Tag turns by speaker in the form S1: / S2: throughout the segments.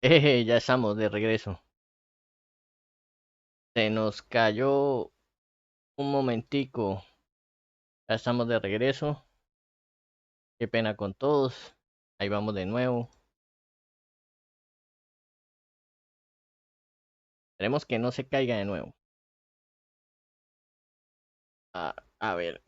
S1: Ya estamos de regreso. Se nos cayó un momentico. Ya estamos de regreso. Qué pena con todos. Ahí vamos de nuevo. Esperemos que no se caiga de nuevo. A ver.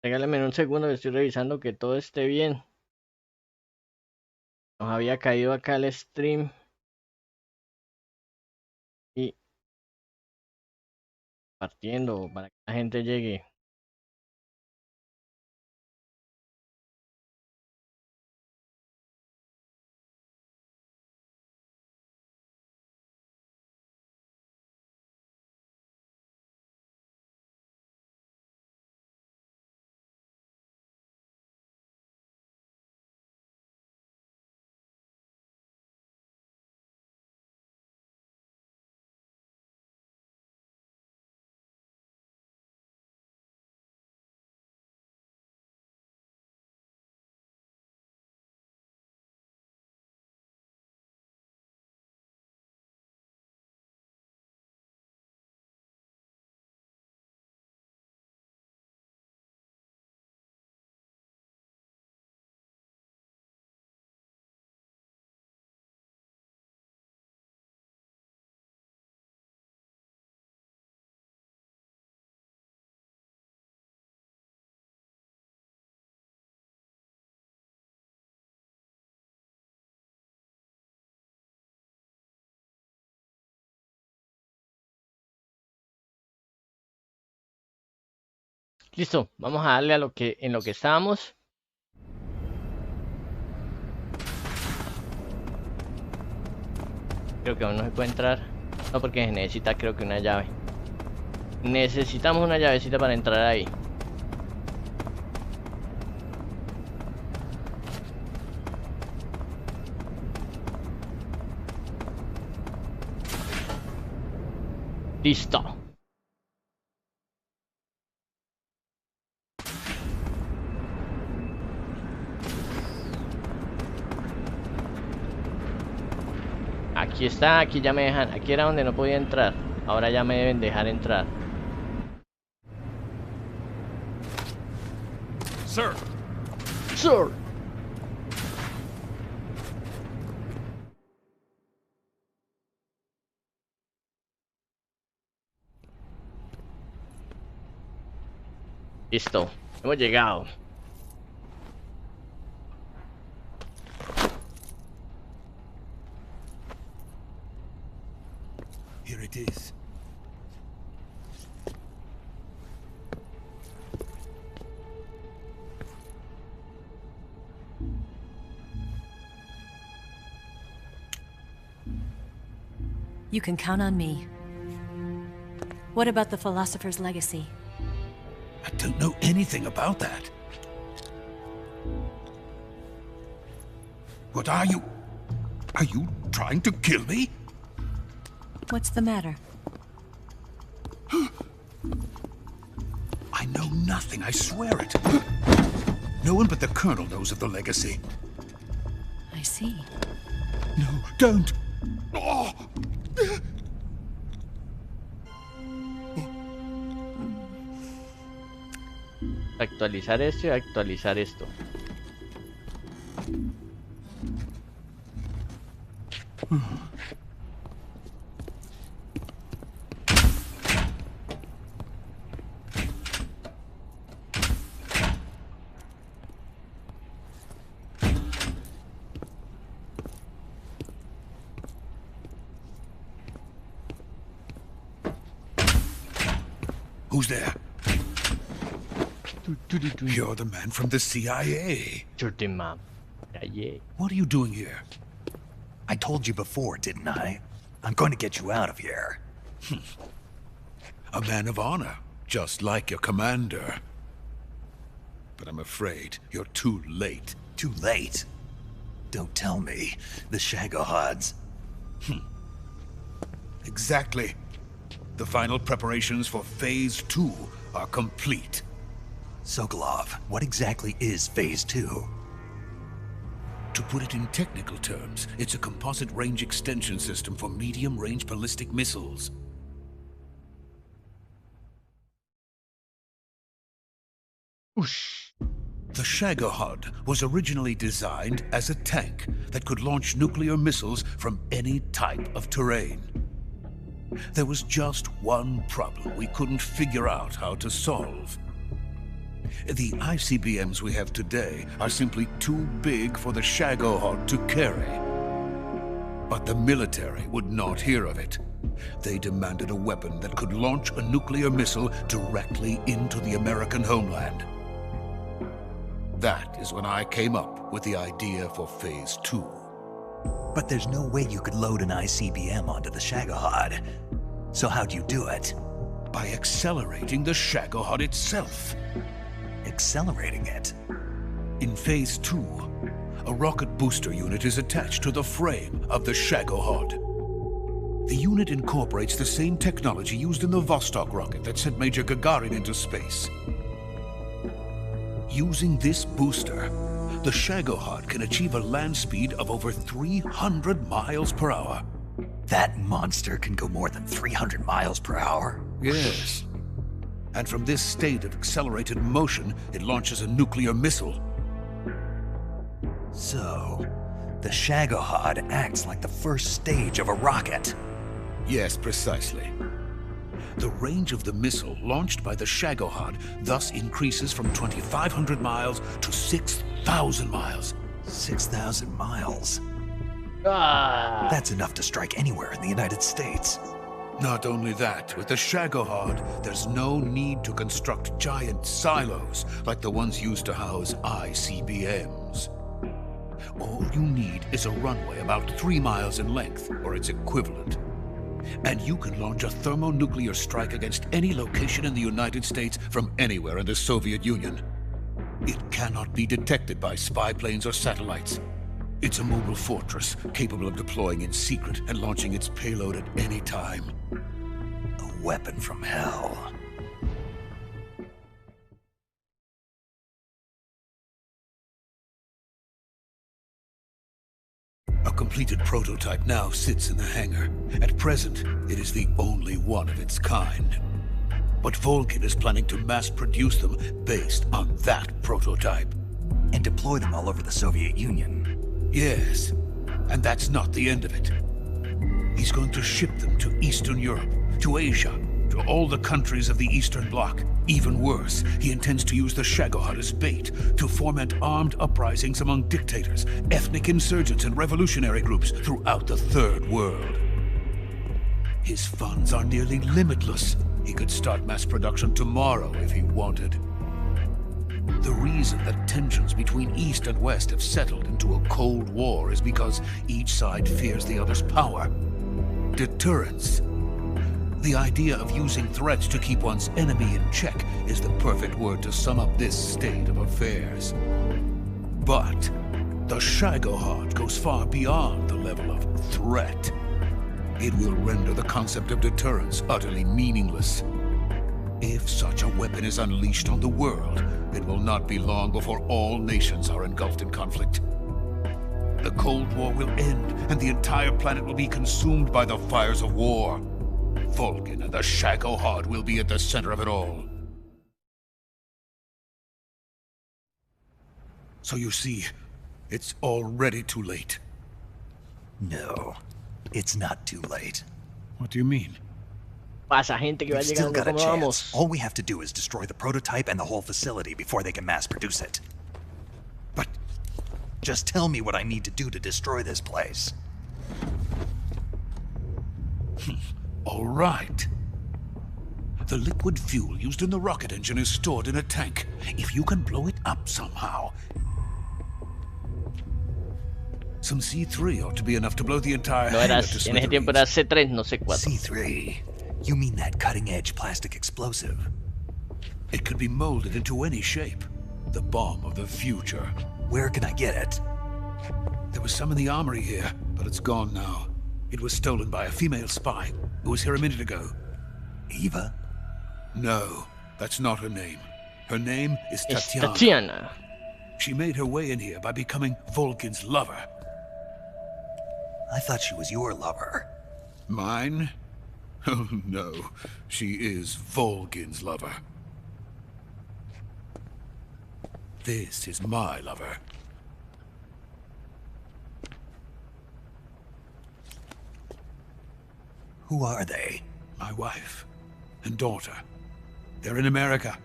S1: Regálame un segundo que estoy revisando que todo esté bien. Nos había caído acá el stream. Y partiendo para que la gente llegue. Listo, vamos a darle a lo que en lo que estábamos. Creo que aún no se puede entrar. No, porque se necesita creo que una llave. Necesitamos una llavecita para entrar ahí. Listo. Aquí está, aquí ya me dejan. Aquí era donde no podía entrar. Ahora ya me deben dejar entrar.
S2: Sir.
S1: Sir. Listo. Hemos llegado.
S2: Here it is.
S3: You can count on me. What about the philosopher's legacy?
S2: I don't know anything about that. What are you? Are you trying to kill me?
S3: What's the matter?
S2: I know nothing, I swear it. No one but the Colonel knows of the legacy.
S3: I see.
S2: No, don't! Oh!
S1: Actualizar esto y actualizar esto.
S2: Who's there? You're the man from the CIA.
S1: Shooty mom. Yeah.
S2: What are you doing here?
S4: I told you before, didn't I? I'm going to get you out of here.
S2: A man of honor, just like your commander. But I'm afraid you're too late.
S4: Too late? Don't tell me. The Shagohods.
S2: Exactly. The final preparations for Phase 2 are complete.
S4: Sokolov, what exactly is Phase 2?
S2: To put it in technical terms, it's a composite range extension system for medium-range ballistic missiles.
S1: Whoosh.
S2: The Shagohod was originally designed as a tank that could launch nuclear missiles from any type of terrain. There was just one problem we couldn't figure out how to solve. The ICBMs we have today are simply too big for the Shagohod to carry. But the military would not hear of it. They demanded a weapon that could launch a nuclear missile directly into the American homeland. That is when I came up with the idea for Phase 2.
S4: But there's no way you could load an ICBM onto the Shagohod. So how'd you do it?
S2: By accelerating the Shagohod itself.
S4: Accelerating it?
S2: In Phase 2, a rocket booster unit is attached to the frame of the Shagohod. The unit incorporates the same technology used in the Vostok rocket that sent Major Gagarin into space. Using this booster, the Shagohod can achieve a land speed of over 300 miles per hour.
S4: That monster can go more than 300 miles per hour?
S2: Yes. And from this state of accelerated motion, it launches a nuclear missile.
S4: So, the Shagohod acts like the first stage of a rocket.
S2: Yes, precisely. The range of the missile launched by the Shagohod thus increases from 2,500 miles to 6,000 miles.
S4: 6,000 miles?
S1: Ah.
S4: That's enough to strike anywhere in the United States.
S2: Not only that, with the Shagohod, there's no need to construct giant silos like the ones used to house ICBMs. All you need is a runway about 3 miles in length, or its equivalent. And you can launch a thermonuclear strike against any location in the United States from anywhere in the Soviet Union. It cannot be detected by spy planes or satellites. It's a mobile fortress, capable of deploying in secret and launching its payload at any time.
S4: A weapon from hell.
S2: A completed prototype now sits in the hangar. At present, it is the only one of its kind. But Volkin is planning to mass produce them based on that prototype.
S4: And deploy them all over the Soviet Union.
S2: Yes, and that's not the end of it. He's going to ship them to Eastern Europe, to Asia, to all the countries of the Eastern Bloc. Even worse, he intends to use the Shagohod as bait to foment armed uprisings among dictators, ethnic insurgents, and revolutionary groups throughout the Third World. His funds are nearly limitless. He could start mass production tomorrow if he wanted. The reason that tensions between East and West have settled into a Cold War is because each side fears the other's power. Deterrence. The idea of using threats to keep one's enemy in check is the perfect word to sum up this state of affairs. But the Shagohod goes far beyond the level of threat. It will render the concept of deterrence utterly meaningless. If such a weapon is unleashed on the world, it will not be long before all nations are engulfed in conflict. The Cold War will end, and the entire planet will be consumed by the fires of war. Volkin and the Shagohod will be at the center of it all. So you see, it's already too late.
S4: No, it's not too late.
S2: What do you mean?
S1: Pasa gente que va
S4: We've still
S1: llegando,
S4: got a
S1: ¿cómo
S4: chance.
S1: vamos?
S4: All we have to do is destroy the prototype and the whole facility before they can mass produce it.
S2: But
S4: Just tell me what I need to do to destroy this place.
S2: all right. The liquid fuel used in the rocket engine is stored in a tank. If you can blow it up somehow... Some C3 ought to be enough to blow the entire
S1: No
S2: hangar
S1: era,
S2: to
S1: en ese tiempo era
S2: smithereens.
S1: C3, no C4.
S4: C3? You mean that cutting-edge plastic explosive?
S2: It could be molded into any shape. The bomb of the future.
S4: Where can I get it?
S2: There was some in the armory here, but it's gone now. It was stolen by a female spy who was here a minute ago.
S4: Eva?
S2: No, that's not her name. Her name is
S1: Es
S2: Tatiana.
S1: Tatiana.
S2: She made her way in here by becoming Volkin's lover.
S4: I thought she was your lover.
S2: Mine? Oh no, she is Volkin's lover. This is my lover.
S4: Who are they?
S2: My wife and daughter. They're in America.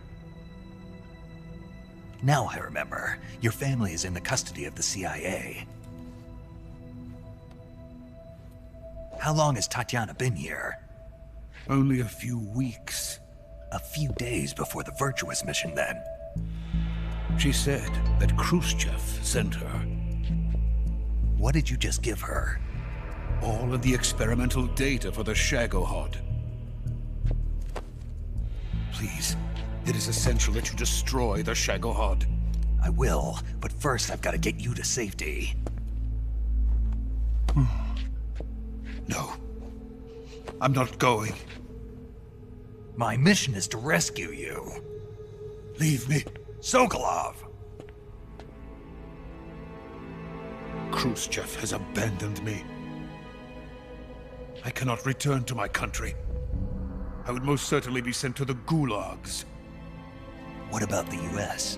S4: Now I remember. Your family is in the custody of the CIA. How long has Tatiana been here?
S2: Only a few weeks.
S4: A few days before the Virtuous mission, then.
S2: She said that Khrushchev sent her.
S4: What did you just give her?
S2: All of the experimental data for the Shagohod. Please, it is essential that you destroy the Shagohod.
S4: I will, but first I've got to get you to safety.
S2: No. I'm not going.
S4: My mission is to rescue you.
S2: Leave me.
S4: Sokolov!
S2: Khrushchev has abandoned me. I cannot return to my country. I would most certainly be sent to the gulags.
S4: What about the US?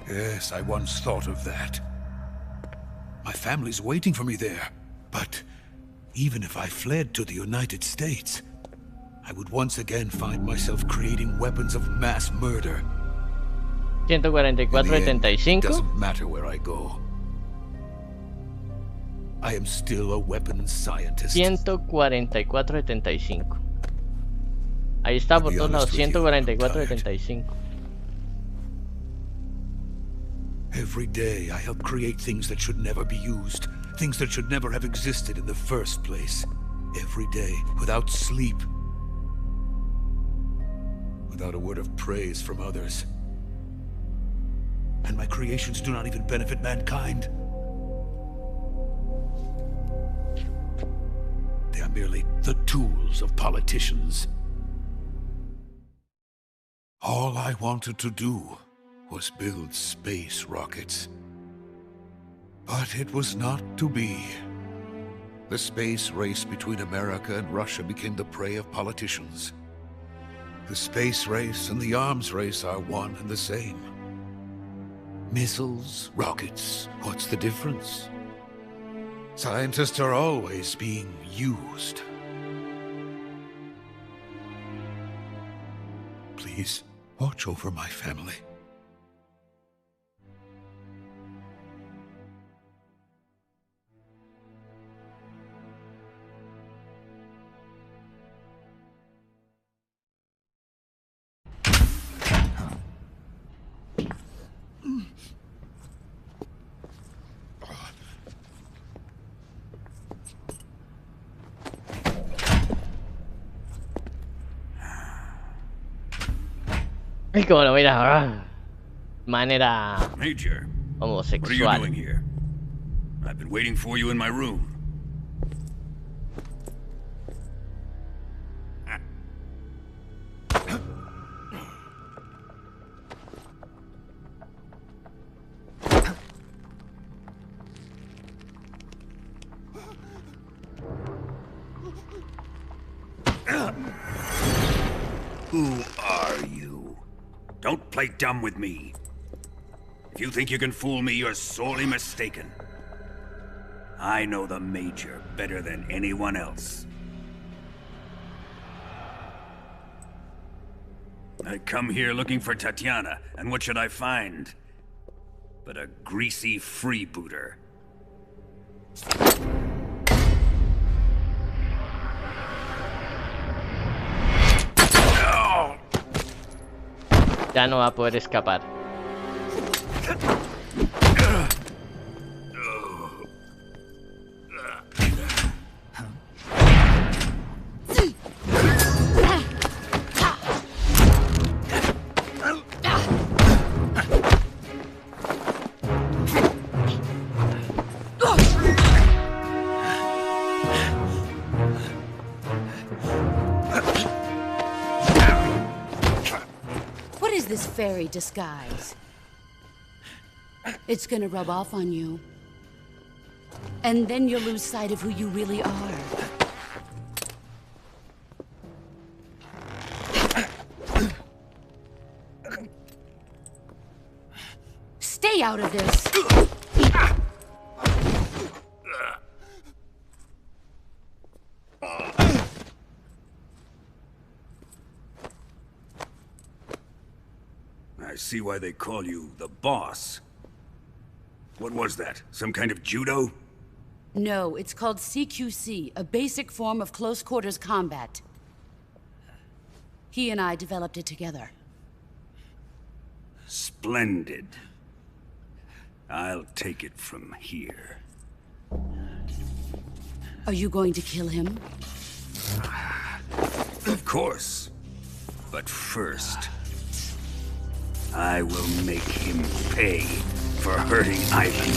S2: Yes, I once thought of that. My family's waiting for me there. But even if I fled to the United States, I would once again find myself creating weapons of mass murder.
S1: 144.75.
S2: It doesn't matter where I go. I am still a weapons scientist.
S1: 144.75. Ahí está por todos lados, 144.75.
S2: Every day I help create things that should never be used. Things that should never have existed in the first place. Every day, without sleep. Without a word of praise from others. And my creations do not even benefit mankind. They are merely the tools of politicians. All I wanted to do was build space rockets. But it was not to be. The space race between America and Russia became the prey of politicians. The space race and the arms race are one and the same. Missiles, rockets, what's the difference? Scientists are always being used. Please, watch over my family.
S1: Y como lo mira, manera
S5: Major, what are you
S1: homosexual.
S5: doing here? I've been waiting for you in my room. Who are you? Don't play dumb with me. If you think you can fool me, you're sorely mistaken. I know the Major better than anyone else. I come here looking for Tatiana, and what should I find? But a greasy freebooter.
S1: Ya no va a poder escapar.
S6: What is this fairy disguise? It's gonna rub off on you. And then you'll lose sight of who you really are. Stay out of this!
S5: I see why they call you the boss. What was that? Some kind of judo?
S6: No, it's called CQC, a basic form of close quarters combat. He and I developed it together.
S5: Splendid. I'll take it from here.
S6: Are you going to kill him?
S5: Of course. But first, I will make him pay for hurting Ivan.